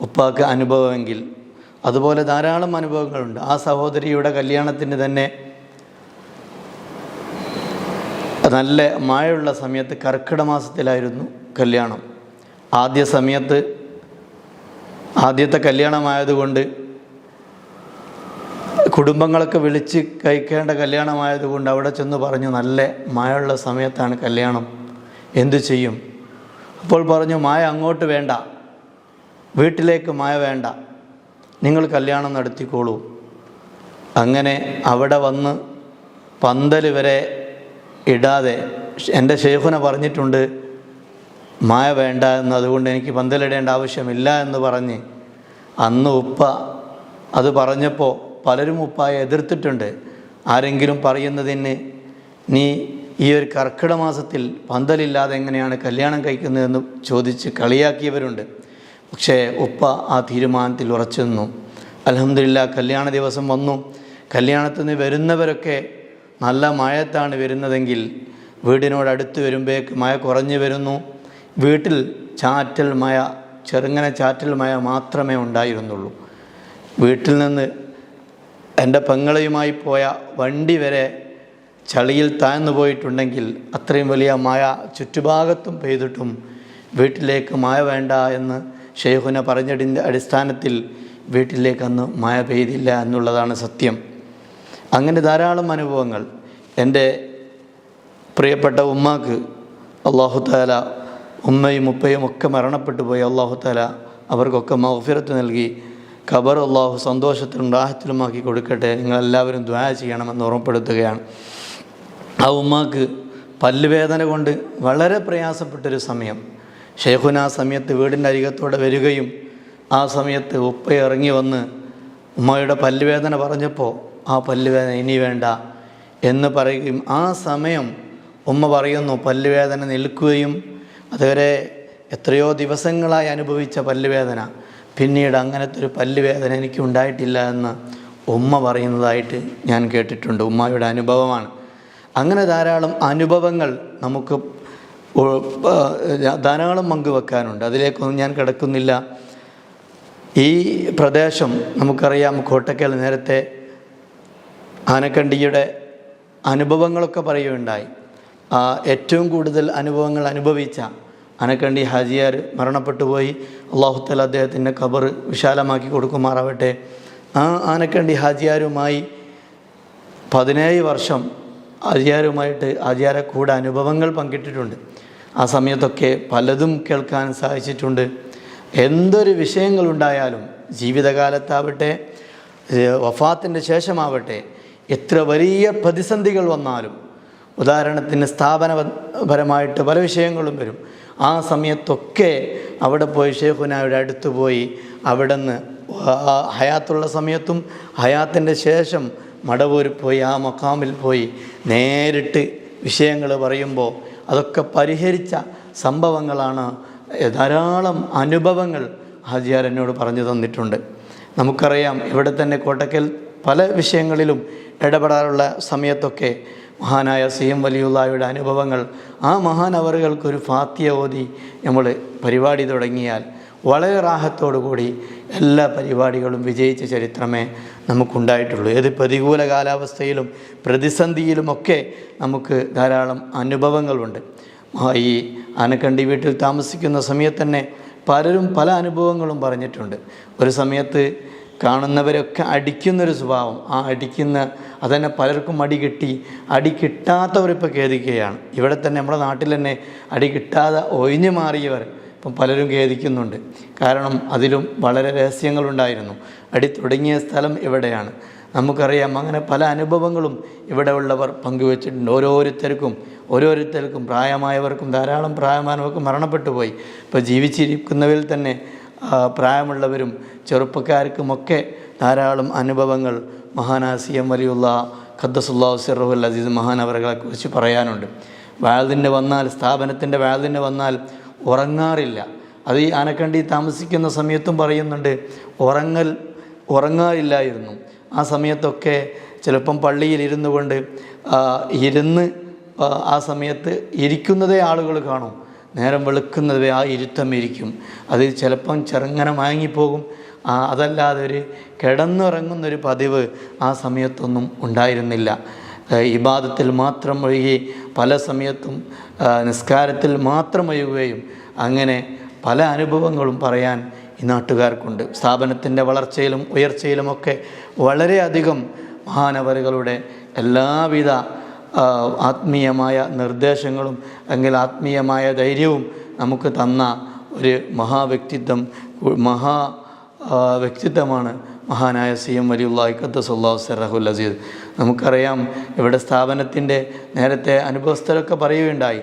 ഉപ്പാക്ക് അനുഭവമെങ്കിൽ. അതുപോലെ ധാരാളം അനുഭവങ്ങളുണ്ട്. ആ സഹോദരിയുടെ കല്യാണത്തിന് തന്നെ നല്ല മഴയുള്ള സമയത്ത് കർക്കിടക മാസത്തിലായിരുന്നു കല്യാണം. ആദ്യത്തെ കല്യാണമായതുകൊണ്ട് കുടുംബങ്ങളൊക്കെ വിളിച്ച് കഴിക്കേണ്ട കല്യാണമായതുകൊണ്ട് അവിടെ ചെന്ന് പറഞ്ഞു, നല്ല മഴയുള്ള സമയത്താണ് കല്യാണം, എന്തു ചെയ്യും? അപ്പോൾ പറഞ്ഞു, മഴ അങ്ങോട്ട് വേണ്ട, വീട്ടിലേക്ക് മഴ വേണ്ട, നിങ്ങൾ കല്യാണം നടത്തിക്കോളൂ. അങ്ങനെ അവിടെ വന്ന് പന്തൽ വരെ ഇടാതെ, എൻ്റെ ഷെയ്ഖുന പറഞ്ഞിട്ടുണ്ട് മഴ വേണ്ട എന്ന്, അതുകൊണ്ട് എനിക്ക് പന്തലിടേണ്ട ആവശ്യമില്ല എന്ന് പറഞ്ഞ് അന്ന് ഉപ്പ അത് പറഞ്ഞപ്പോൾ പലരും ഉപ്പായെ എതിർത്തിട്ടുണ്ട്. ആരെങ്കിലും പറയുന്നതിന് നീ ഈ ഒരു കർക്കിടക മാസത്തിൽ പന്തലില്ലാതെ എങ്ങനെയാണ് കല്യാണം കഴിക്കുന്നതെന്ന് ചോദിച്ച് കളിയാക്കിയവരുണ്ട്. പക്ഷേ ഉപ്പ ആ തീരുമാനത്തിൽ ഉറച്ചു നിന്നു. അൽഹംദുലില്ലാ, കല്യാണ ദിവസം വന്നു. കല്യാണത്തിന് വരുന്നവരൊക്കെ നല്ല മഴയത്താണ് വരുന്നതെങ്കിൽ വീടിനോടടുത്ത് വരുമ്പോഴേക്ക് മഴ കുറഞ്ഞു വരുന്നു. വീട്ടിൽ ചാറ്റൽ മഴ, ചെറുങ്ങനെ ചാറ്റൽ മഴ മാത്രമേ ഉണ്ടായിരുന്നുള്ളൂ. വീട്ടിൽ നിന്ന് എൻ്റെ പെങ്ങളുമായി പോയ വണ്ടി വരെ ചളിയിൽ താഴ്ന്നു പോയിട്ടുണ്ടെങ്കിൽ അത്രയും വലിയ മഴ ചുറ്റുഭാഗത്തും പെയ്തിട്ടും വീട്ടിലേക്ക് മഴ വേണ്ട എന്ന് ഷെയ്ഖുന പറഞ്ഞതിൻ്റെ അടിസ്ഥാനത്തിൽ വീട്ടിലേക്ക് അന്ന് മഴ പെയ്തില്ല എന്നുള്ളതാണ് സത്യം. അങ്ങനെ ധാരാളം അനുഭവങ്ങൾ. എൻ്റെ പ്രിയപ്പെട്ട ഉമ്മാക്ക് അല്ലാഹു തആല, ഉമ്മയും ഉപ്പയും ഒക്കെ മരണപ്പെട്ടു പോയി, അല്ലാഹു തആല അവർക്കൊക്കെ മഗ്ഫിറത്ത് നൽകി ഖബർ അല്ലാഹു സന്തോഷത്തിലും റാഹത്തിലുമാക്കി കൊടുക്കട്ടെ. നിങ്ങളെല്ലാവരും ദുആ ചെയ്യണമെന്ന് ഓർമ്മപ്പെടുത്തുകയാണ്. ആ ഉമ്മാക്ക് പല്ലുവേദന കൊണ്ട് വളരെ പ്രയാസപ്പെട്ടൊരു സമയം. ഷെയ്ഖുന ആ സമയത്ത് വീടിൻ്റെ അരികത്തോടെ വരികയും ആ സമയത്ത് ഉപ്പ ഇറങ്ങി വന്ന് ഉമ്മയുടെ പല്ലുവേദന പറഞ്ഞപ്പോൾ ആ പല്ലുവേദന ഇനി വേണ്ട എന്ന് പറയുകയും, ആ സമയം ഉമ്മ പറയുന്നു പല്ലുവേദന നിൽക്കുകയും അതുവരെ എത്രയോ ദിവസങ്ങളായി അനുഭവിച്ച പല്ലുവേദന പിന്നീട് അങ്ങനത്തെ ഒരു പല്ലുവേദന എനിക്ക് ഉണ്ടായിട്ടില്ല എന്ന് ഉമ്മ പറയുന്നതായിട്ട് ഞാൻ കേട്ടിട്ടുണ്ട്. ഉമ്മയുടെ അനുഭവമാണ്. അങ്ങനെ ധാരാളം അനുഭവങ്ങൾ നമുക്ക് ധാരാളം പങ്കുവെക്കാനുണ്ട്. അതിലേക്കൊന്നും ഞാൻ കിടക്കുന്നില്ല. ഈ പ്രദേശം നമുക്കറിയാം, കോട്ടക്കൽ നേരത്തെ ആനക്കണ്ടിയുടെ അനുഭവങ്ങളൊക്കെ പറയുകയുണ്ടായി. ഏറ്റവും കൂടുതൽ അനുഭവങ്ങൾ അനുഭവിച്ച ആനക്കണ്ടി ഹാജിയാർ മരണപ്പെട്ടു പോയി. അല്ലാഹു തആല അദ്ദേഹത്തിൻ്റെ ഖബർ വിശാലമാക്കി കൊടുക്കുമാറാവട്ടെ. ആ ആനക്കണ്ടി ഹാജിയാരുമായി 17 വർഷം ഹാജിയാരെ കൂടെ അനുഭവങ്ങൾ പങ്കിട്ടിട്ടുണ്ട്. ആ സമയത്തൊക്കെ പലതും കേൾക്കാൻ സാധിച്ചിട്ടുണ്ട്. എന്തൊരു വിഷയങ്ങളുണ്ടായാലും ജീവിതകാലത്താവട്ടെ വഫാത്തിൻ്റെ ശേഷമാവട്ടെ എത്ര വലിയ പ്രതിസന്ധികൾ വന്നാലും, ഉദാഹരണത്തിന് സ്ഥാപനപരമായിട്ട് പല വിഷയങ്ങളും വരും. ആ സമയത്തൊക്കെ അവിടെ പോയി ഷെയ്ഖുനായുടെ അടുത്ത് പോയി അവിടെ നിന്ന് ഹയാത്തുള്ള സമയത്തും ഹയാത്തിൻ്റെ ശേഷം മടവൂർ പോയി ആ മഖാമിൽ പോയി നേരിട്ട് വിഷയങ്ങൾ പറയുമ്പോൾ അതൊക്കെ പരിഹരിച്ച സംഭവങ്ങളാണ്. ധാരാളം അനുഭവങ്ങൾ ഹാജിയാർ എന്നോട് പറഞ്ഞു തന്നിട്ടുണ്ട്. നമുക്കറിയാം, ഇവിടെ തന്നെ കോട്ടക്കൽ പല വിഷയങ്ങളിലും ഇടപെടാറുള്ള സമയത്തൊക്കെ മഹാനായ CM വലിയുള്ളാഹിയുടെ അനുഭവങ്ങൾ, ആ മഹാനവറുകൾക്കൊരു ഫാത്തിഹ ഓതി നമ്മൾ പരിപാടി തുടങ്ങിയാൽ വളരെ റാഹത്തോടു കൂടി എല്ലാ പരിപാടികളും വിജയിച്ച ചരിത്രമേ നമുക്കുണ്ടായിട്ടുള്ളൂ. ഏത് പ്രതികൂല കാലാവസ്ഥയിലും പ്രതിസന്ധിയിലുമൊക്കെ നമുക്ക് ധാരാളം അനുഭവങ്ങളുണ്ട്. ഈ ആനക്കണ്ടി വീട്ടിൽ താമസിക്കുന്ന സമയത്ത് തന്നെ പലരും പല അനുഭവങ്ങളും പറഞ്ഞിട്ടുണ്ട്. ഒരു സമയത്ത് കാണുന്നവരൊക്കെ അടിക്കുന്നൊരു സ്വഭാവം, ആ അടിക്കുന്ന അതന്നെ പലർക്കും അടി കിട്ടി. അടി കിട്ടാത്തവരിപ്പോൾ ഖേദിക്കുകയാണ്. ഇവിടെ തന്നെ നമ്മുടെ നാട്ടിൽ തന്നെ അടി കിട്ടാതെ ഒഴിഞ്ഞു മാറിയവർ ഇപ്പം പലരും ഖേദിക്കുന്നുണ്ട്. കാരണം അതിലും വളരെ രഹസ്യങ്ങളുണ്ടായിരുന്നു. അടി തുടങ്ങിയ സ്ഥലം എവിടെയാണ് നമുക്കറിയാം. അങ്ങനെ പല അനുഭവങ്ങളും ഇവിടെ ഉള്ളവർ പങ്കുവച്ചിട്ടുണ്ട്. ഓരോരുത്തർക്കും പ്രായമായവർക്കും ധാരാളം പ്രായമായവർക്കും മരണപ്പെട്ടു പോയി. ഇപ്പോൾ ജീവിച്ചിരിക്കുന്നവരിൽ തന്നെ പ്രായമുള്ളവരും ചെറുപ്പക്കാർക്കുമൊക്കെ ധാരാളം അനുഭവങ്ങൾ മഹാനായ CM വലിയുള്ളാഹ് ഖദ്ദസുല്ലാഹു സിർറഹുൽ അസീസ് മഹാനവറുകളെക്കുറിച്ച് പറയാനുണ്ട്. സ്ഥാപനത്തിൻ്റെ വാഴ്ദിന് വന്നാൽ ഉറങ്ങാറില്ല. അത് ഈ ആനക്കണ്ടി താമസിക്കുന്ന സമയത്തും പറയുന്നുണ്ട്, ഉറങ്ങാറില്ലായിരുന്നു. ആ സമയത്തൊക്കെ ചിലപ്പം പള്ളിയിൽ ഇരുന്നു കൊണ്ട് ആ സമയത്ത് ഇരിക്കുന്നതേ ആളുകൾ കാണും. നേരം വെളുക്കുന്നത് ആ ഇരുത്തം ഇരിക്കും. അത് ചിലപ്പം ചെറുങ്ങനെ മയങ്ങിപ്പോകും. അതല്ലാതെ ഒരു കിടന്നുറങ്ങുന്നൊരു പതിവ് ആ സമയത്തൊന്നും ഉണ്ടായിരുന്നില്ല. ഇബാദത്തിൽ മാത്രം ഒഴുകി പല സമയത്തും നിസ്കാരത്തിൽ മാത്രം ഒഴുകുകയും അങ്ങനെ പല അനുഭവങ്ങളും പറയാൻ ഈ നാട്ടുകാർക്കുണ്ട്. സ്ഥാപനത്തിൻ്റെ വളർച്ചയിലും ഉയർച്ചയിലുമൊക്കെ വളരെയധികം മഹാനവറുകളുടെ എല്ലാവിധ ആത്മീയമായ നിർദ്ദേശങ്ങളും അല്ലെങ്കിൽ ആത്മീയമായ ധൈര്യവും നമുക്ക് തന്ന ഒരു വ്യക്തിത്വമാണ് മഹാനായ CM വലിയുള്ളാഹി ഖദ്ദസല്ലാഹു സിർറഹുൽ അസീസ്. നമുക്കറിയാം, ഇവിടെ സ്ഥാപനത്തിൻ്റെ നേരത്തെ അനുഭവസ്ഥരൊക്കെ പറയുകയുണ്ടായി,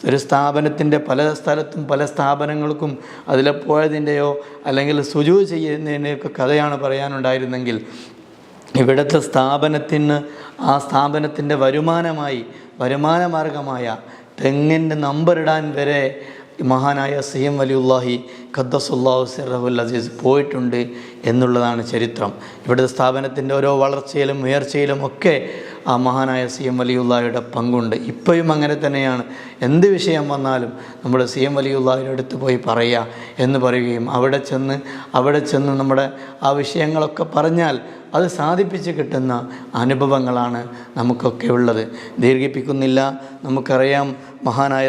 ഒരു സ്ഥാപനത്തിൻ്റെ പല സ്ഥലത്തും പല സ്ഥാപനങ്ങൾക്കും അതിലെ പോയതിൻ്റെയോ അല്ലെങ്കിൽ സുജൂദ് ചെയ്യുന്നതിൻ്റെയൊക്കെ കഥയാണ് പറയാനുണ്ടായിരുന്നെങ്കിൽ, ഇവിടുത്തെ സ്ഥാപനത്തിന് ആ സ്ഥാപനത്തിൻ്റെ വരുമാനമാർഗമായ തെങ്ങിൻ്റെ നമ്പറിടാൻ വരെ മഹാനായ CM വലിയുള്ളാഹി ഖദ്ദസല്ലാഹു സിർറഹുൽ അസീസ് പോയിട്ടുണ്ട് എന്നുള്ളതാണ് ചരിത്രം. ഇവിടുത്തെ സ്ഥാപനത്തിൻ്റെ ഓരോ വളർച്ചയിലും ഉയർച്ചയിലും ഒക്കെ ആ മഹാനായ CM വലിയുള്ളാഹിയുടെ പങ്കുണ്ട്. ഇപ്പോഴും അങ്ങനെ തന്നെയാണ്. എന്ത് വിഷയം വന്നാലും നമ്മൾ CM വലിയുള്ളാഹിയുടെ അടുത്ത് പോയി പറയുക എന്ന് പറയുകയും അവിടെ ചെന്ന് നമ്മുടെ ആ വിഷയങ്ങളൊക്കെ പറഞ്ഞാൽ അത് സാധിപ്പിച്ച് കിട്ടുന്ന അനുഭവങ്ങളാണ് നമുക്കൊക്കെ ഉള്ളത്. ദീർഘിപ്പിക്കുന്നില്ല. നമുക്കറിയാം, മഹാനായ